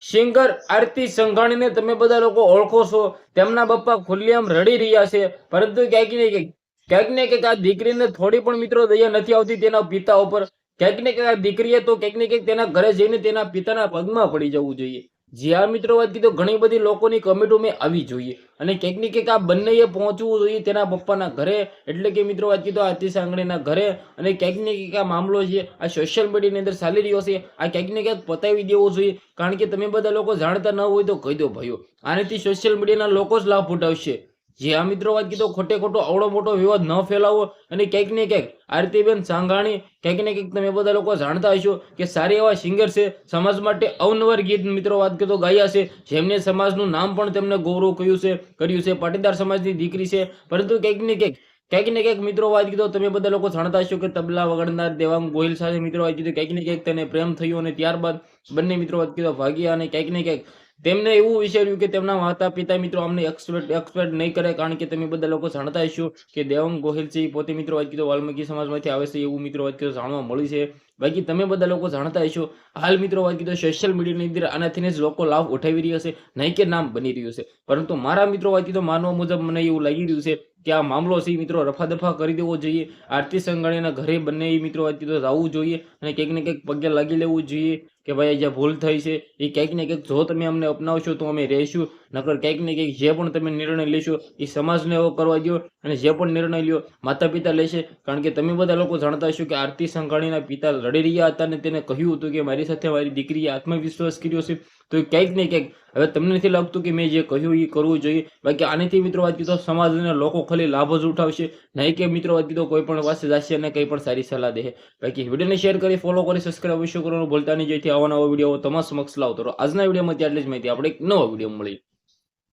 Singer આરતી સંઘાણીને તમે બધા લોકો ઓળખો છો. તેમના પપ્પા ખુલ્લેઆમ રડી રહ્યા છે, પરંતુ ક્યાંક ને ક્યાંક આ દીકરીને થોડી પણ મિત્રો દયા નથી આવતી તેના પિતા ઉપર. ક્યાંક ને ક્યાંક આ દીકરીએ તો ક્યાંક ને ક્યાંક તેના ઘરે જઈને તેના પિતાના પગમાં પડી જવું જોઈએ. જે આ મિત્રો વાત કીધું, ઘણી બધી લોકોની કમેન્ટો મેં આવી જોઈએ અને ક્યાંક ને ક્યાંક આ બંનેએ પહોંચવું જોઈએ તેના પપ્પાના ઘરે, એટલે કે મિત્રો વાત કીધું આરતી સાંગણીના ઘરે. અને ક્યાંક ને ક્યાંક આ મામલો છે આ સોશિયલ મીડિયાની અંદર ચાલી રહ્યો છે, આ ક્યાંક ને ક્યાંક પતાવી દેવો જોઈએ. કારણ કે તમે બધા લોકો જાણતા ન હોય તો કહી દો ભાઈઓ, આનાથી સોશિયલ મીડિયાના લોકો જ લાભ ઉઠાવશે. જે આ મિત્રો વાત કીધો, ખોટે ખોટો આવડો મોટો વિવાદ ન ફેલાવો. અને ક્યાંક ને ક્યાંક આરતીબેન સાંઘાણી ક્યાંક ને ક્યાંક તમે બધા લોકો જાણતા હશો કે સારી એવા સિંગર છે, સમાજ માટે અવનવર ગીત મિત્રો વાત કીધો ગાયા છે, જેમને સમાજનું નામ પણ તેમને ગૌરવ કર્યું છે. પાટીદાર સમાજની દીકરી છે, પરંતુ ક્યાંક ને ક્યાંક મિત્રો વાત કીધો, તમે બધા લોકો જાણતા હશો કે તબલા વગાડનાર દેવાંગ ગોહિલ સાથે મિત્રો વાત કીધું ક્યાંક ને ક્યાંક તેને પ્રેમ થયો અને ત્યારબાદ બંને મિત્રો વાત કીધો ભાગ્યા. અને ક્યાંક ને ક્યાંક તેમને એવું વિચાર્યું કે તેમના માતા પિતા મિત્રો અમને એક્સપેક્ટ નહીં કરે. કારણ કે તમે બધા લોકો જાણતા હશો કે દેવાંગ ગોહિલ છે એ પોતે મિત્રો વાત કીધો વાલ્મીકી સમાજમાંથી આવે છે, એવું મિત્રો વાત કીધો જાણવા મળ્યું છે. બાકી તમે બધા લોકો જાણતા હશો, હાલ મિત્રો વાત કીધો સોશિયલ મીડિયાની અંદર આનાથી જ લોકો લાભ ઉઠાવી રહ્યા છે, નહીં કે નામ બની રહ્યું છે. પરંતુ મારા મિત્રો વાત કીધો માનવા મુજબ મને એવું લાગી રહ્યું છે કે આ મામલો છે મિત્રો રફા દફા કરી દેવો જોઈએ. આરતી સંઘાણીના ઘરે બંને મિત્રો વાત કીધો જવું જોઈએ અને ક્યાંક ને ક્યાંક પગે લાગી લેવું જોઈએ કે ભાઈ જ્યાં ભૂલ થઈ છે એ ક્યાંક ને ક્યાંક જો તમે અમને અપનાવશો તો અમે રહીશું, નકર ક્યાંક ને ક્યાંક જે પણ તમે નિર્ણય લેશો એ સમાજને એવો કરવા દો. અને જે પણ નિર્ણય લ્યો માતા પિતા લેશે. કારણ કે તમે બધા લોકો જાણતા હશો કે આરતી સંઘાણીના પિતા રડી રહ્યા હતા અને તેને કહ્યું હતું કે મારી સાથે મારી દીકરીએ આત્મવિશ્વાસ કર્યો છે, તો ક્યાંક ને ક્યાંક હવે તમને નથી લાગતું કે મેં જે કહ્યું એ કરવું જોઈએ. બાકી આનેથી મિત્રો વાત કીધો સમાજને લોકો ખાલી લાભ જ ઉઠાવશે, નહીં કે મિત્રો વાત કીધો કોઈ પણ પાસે જશે અને કંઈ પણ સારી સલાહ દે. બાકી વિડીયોને શેર કરી, ફોલો કરી, સબસ્ક્રાઇબ અવશ્ય કરવાનું ભૂલતા નહીં, જેથી આવા નવા વિડીયો તમારા સમક્ષ લાવતો રહો. આજના વિડીયોમાં એટલી જ માહિતી, આપણે એક નવો વિડીયો મળી.